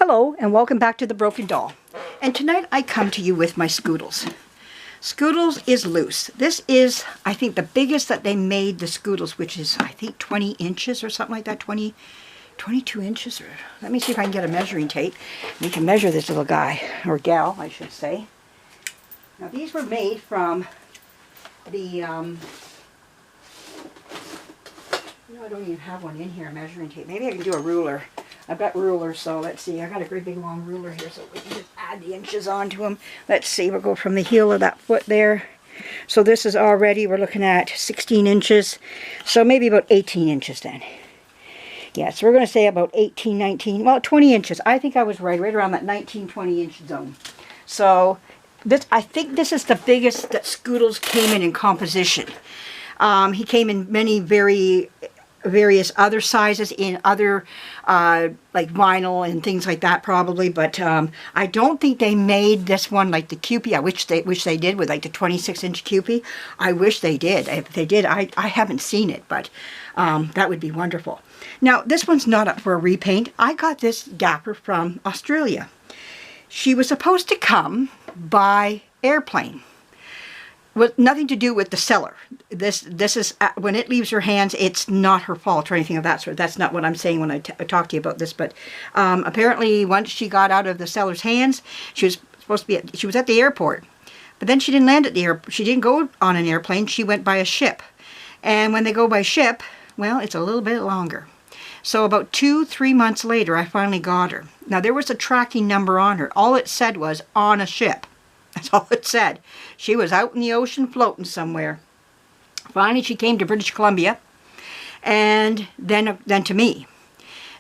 Hello and welcome back to The Broken Doll. And tonight I come to you with my Scootles. Scootles is loose. This is, I think, the biggest that they made, the Scootles, which is, I think, 20 inches or something like that. 22 inches. Or, let me see if I can get a measuring tape. We can measure this little guy, or gal, I should say. Now these were made from the, I don't even have one in here, a measuring tape. Maybe I can do a ruler. I've got rulers, so let's see. I got a great big long ruler here, so we can just add the inches onto them. Let's see, we'll go from the heel of that foot there. So this is already, we're looking at 16 inches. So maybe about 18 inches then. Yeah, so we're going to say about 18, 19, well, 20 inches. I think I was right around that 19, 20 inch zone. So this, I think this is the biggest that Scootles came in composition. He came in many various other sizes in other like vinyl and things like that probably, but I don't think they made this one like the Cupie. I wish they did with like the 26-inch Cupie. I wish they did. If they did, I haven't seen it, but that would be wonderful. Now this one's not up for a repaint. I got this gapper from Australia. She was supposed to come by airplane. With nothing to do with the seller. This is, when it leaves her hands, it's not her fault or anything of that sort. That's not what I'm saying when I talk to you about this. But apparently once she got out of the seller's hands, she was supposed to be, she was at the airport. But then she didn't land at the airport. She didn't go on an airplane. She went by a ship. And when they go by ship, well, it's a little bit longer. So about 2-3 months later, I finally got her. Now there was a tracking number on her. All it said was, on a ship. That's all it said. She was out in the ocean floating somewhere. Finally, she came to British Columbia, and then to me.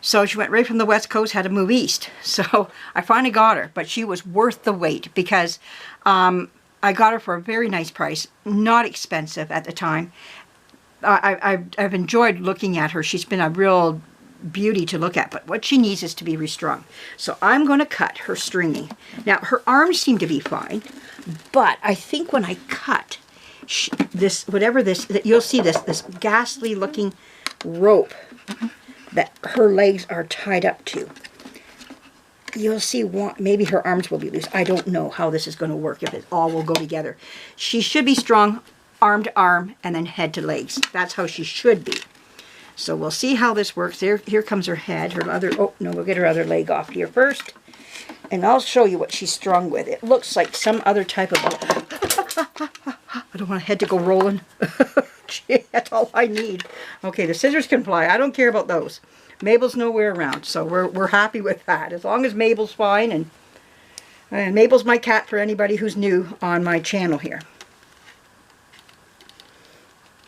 So she went right from the West Coast, had to move east. So I finally got her, but she was worth the wait because I got her for a very nice price, not expensive at the time. I've enjoyed looking at her. She's been a real beauty to look at, but what she needs is to be restrung. So I'm going to cut her stringing. Now her arms seem to be fine, but I think when I cut this, whatever this, you'll see this ghastly looking rope that her legs are tied up to. You'll see maybe her arms will be loose. I don't know how this is going to work, if it all will go together. She should be strung arm to arm and then head to legs. That's how she should be. So we'll see how this works. Here comes her head, her other, oh no, we'll get her other leg off here first. And I'll show you what she's strung with. It looks like some other type of, I don't want a head to go rolling. Gee, that's all I need. Okay, the scissors can fly. I don't care about those. Mabel's nowhere around, so we're happy with that. As long as Mabel's fine, and Mabel's my cat for anybody who's new on my channel here.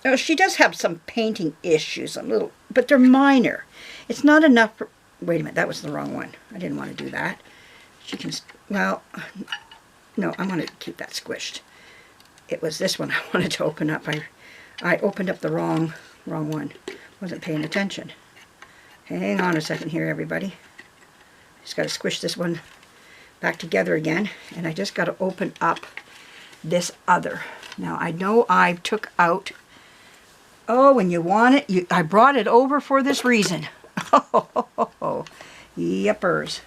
Oh, she does have some painting issues, a little, but they're minor. It's not enough for, wait a minute, that was the wrong one. I didn't want to do that. She can, well, no, I want to keep that squished. It was this one I wanted to open up. I opened up the wrong one. Wasn't paying attention. Hang on a second here, everybody. Just got to squish this one back together again, and I just got to open up this other. Now, I know I took out, oh, when you want it, I brought it over for this reason. Oh, yippers.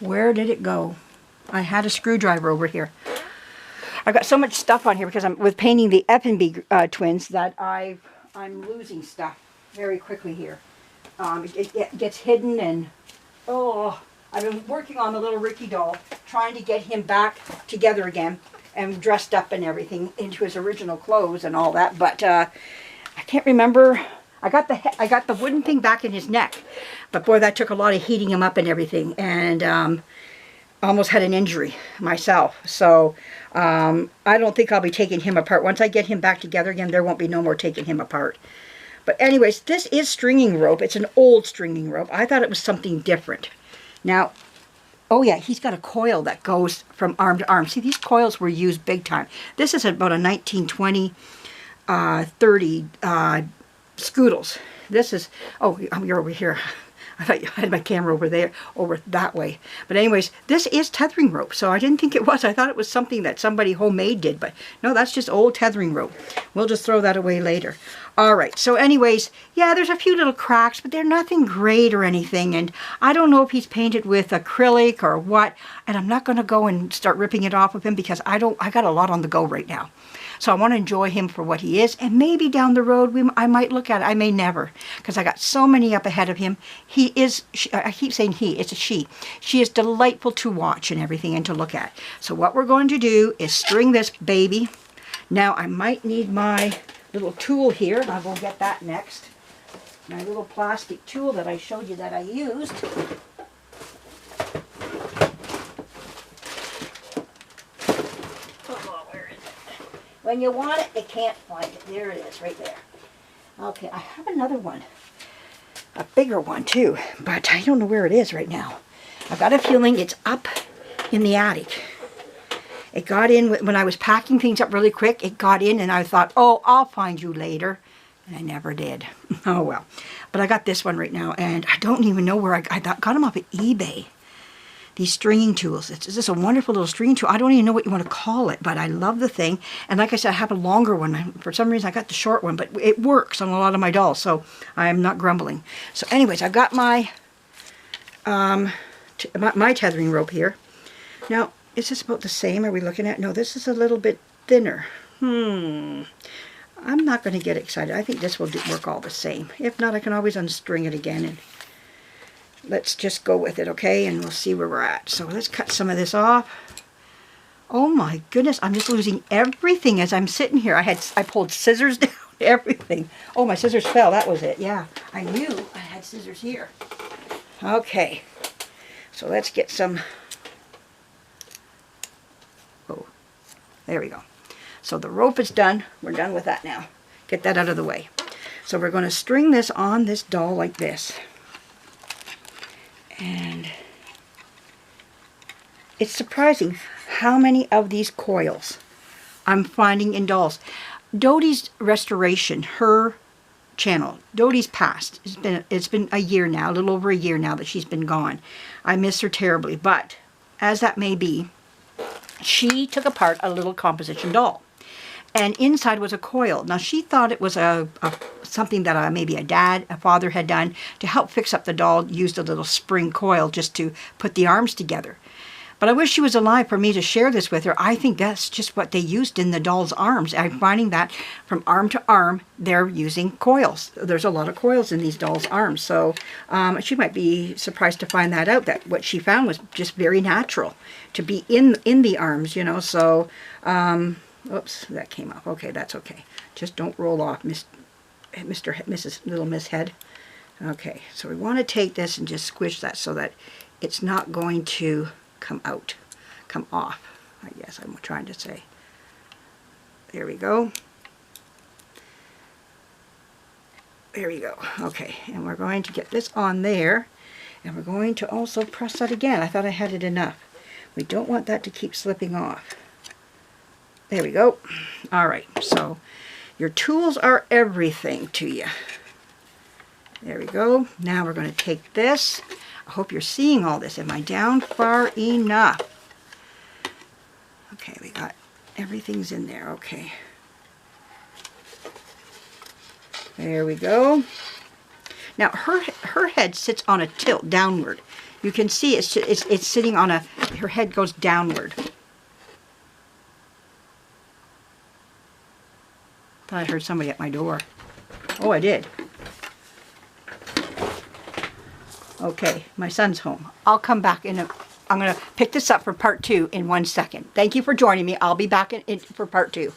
Where did it go? I had a screwdriver over here. I've got so much stuff on here because I'm with painting the F&B twins that I'm losing stuff very quickly here. It gets hidden, and oh, I've been working on the little Ricky doll, trying to get him back together again and dressed up and everything into his original clothes and all that, but I can't remember. I got the wooden thing back in his neck, but boy, that took a lot of heating him up and everything, and almost had an injury myself. So I don't think I'll be taking him apart. Once I get him back together again, there won't be no more taking him apart. But anyways, this is stringing rope. It's an old stringing rope. I thought it was something different. Now, oh yeah, he's got a coil that goes from arm to arm. See, these coils were used big time. This is about a 1920 30 Scootles. This is, oh, you're over here. I thought you had my camera over there, over that way. But anyways, this is tethering rope, so I didn't think it was. I thought it was something that somebody homemade did, but no, that's just old tethering rope. We'll just throw that away later. All right, so anyways, yeah, there's a few little cracks, but they're nothing great or anything. And I don't know if he's painted with acrylic or what. And I'm not going to go and start ripping it off of him because I got a lot on the go right now. So I want to enjoy him for what he is. And maybe down the road, I might look at it. I may never, because I got so many up ahead of him. He is, I keep saying he, it's a she. She is delightful to watch and everything and to look at. So what we're going to do is string this baby. Now I might need my little tool here. I'll go get that next. My little plastic tool that I showed you that I used. Oh, where is it? When you want it, you can't find it. There it is, right there. Okay, I have another one. A bigger one too, but I don't know where it is right now. I've got a feeling it's up in the attic. It got in when I was packing things up really quick. It got in and I thought, oh, I'll find you later. And I never did. Oh, well. But I got this one right now. And I don't even know where I got them off at eBay. These stringing tools. It's just a wonderful little stringing tool. I don't even know what you want to call it. But I love the thing. And like I said, I have a longer one. For some reason, I got the short one. But it works on a lot of my dolls. So I'm not grumbling. So anyways, I've got my tethering rope here. Now, is this about the same? Are we looking at? No, this is a little bit thinner. I'm not going to get excited. I think this will work all the same. If not, I can always unstring it again. And let's just go with it, okay? And we'll see where we're at. So let's cut some of this off. Oh my goodness, I'm just losing everything as I'm sitting here. I pulled scissors down, everything. Oh, my scissors fell. That was it. Yeah, I knew I had scissors here. Okay, so let's get some... Oh, there we go. So the rope is done. We're done with that now. Get that out of the way. So we're going to string this on this doll like this. And it's surprising how many of these coils I'm finding in dolls. Dodie's restoration, her channel, Dodie's passed. It's been a year now, a little over a year now that she's been gone. I miss her terribly, but as that may be, she took apart a little composition doll. And inside was a coil. Now she thought it was something that maybe a father had done to help fix up the doll, used a little spring coil just to put the arms together. But I wish she was alive for me to share this with her. I think that's just what they used in the doll's arms. I'm finding that from arm to arm, they're using coils. There's a lot of coils in these dolls' arms. So she might be surprised to find that out, that what she found was just very natural to be in the arms, you know. So, oops, that came off. Okay, that's okay. Just don't roll off, Little Miss Head. Okay, so we want to take this and just squish that so that it's not going to come off, I guess I'm trying to say. There we go. There we go. Okay, and we're going to get this on there, and we're going to also press that again. I thought I had it enough. We don't want that to keep slipping off. There we go. All right, so your tools are everything to you. There we go. Now we're going to take this. I hope you're seeing all this. Am I down far enough? Okay, we got everything's in there. Okay. There we go. Now her head sits on a tilt downward. You can see it's sitting on her head goes downward. Thought I heard somebody at my door. Oh, I did. Okay, my son's home. I'll come back I'm going to pick this up for part 2 in 1 second. Thank you for joining me. I'll be back for part 2.